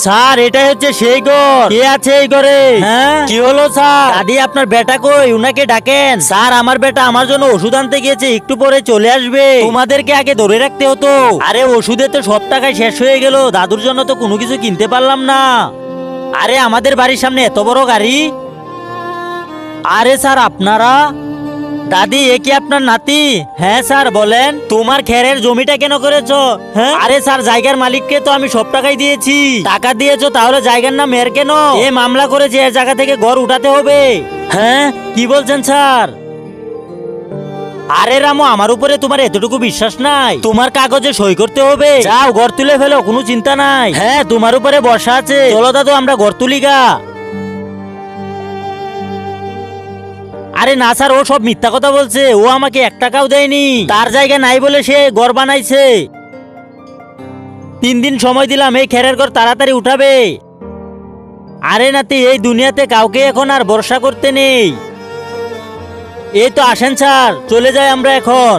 Sir এটাই হচ্ছে সেই ঘর। কে আছে এই ঘরে? হ্যাঁ কি হলো স্যার? দাদি আপনার বেটা কই? উনাকে ডাকেন। স্যার আমার বেটা আমার জন্য ওষুধ আনতে গিয়েছে, একটু পরে চলে আসবে। তোমাদেরকে আগে ধরে রাখতে হতো। আরে ওষুধে তো সব টাকায় শেষ হয়ে গেল, দাদুর জন্য তো কোনো কিছু কিনতে পারলাম না। আরে আমাদের বাড়ির সামনে এত বড় গাড়ি। আরে স্যার আপনারা? দাদি এ কি আপনার নাতি? হ্যাঁ স্যার বলেন। তোমার খেরের জমিটা কেন করেছো? হ্যাঁ আরে স্যার জায়গার মালিককে তো আমি সব টাকাই দিয়েছি। টাকা দিয়েছো তাহলে জায়গার নাম এর কেন? এ মামলা করেছে, এর জায়গা থেকে ঘর উঠাতে হবে। হ্যাঁ কি বলছেন স্যার? আরে রামু আমার উপরে তোমার এতটুকু বিশ্বাস নাই? তোমার কাগজে সই করতে হবে। যাও ঘর তুলে ফেলো, কোনো চিন্তা নাই। হ্যাঁ তোমার উপরে বর্ষা আছে। চলো দাদু আমরা ঘর তুলি গা। আরে না স্যার ও সব মিথ্যা কথা বলছে। ও আমাকে 1 টাকাও দেয়নি। তার জায়গা নাই বলে সে ঘর বানাইছে। 3 দিন সময় দিলাম, এই খেরের ঘর তাড়াতাড়ি উঠাবে। আরে নাতি এই দুনিয়াতে কাউকে এখন আর ভরসা করতে নেই। এই তো আসেন স্যার, চলে যাই আমরা এখন।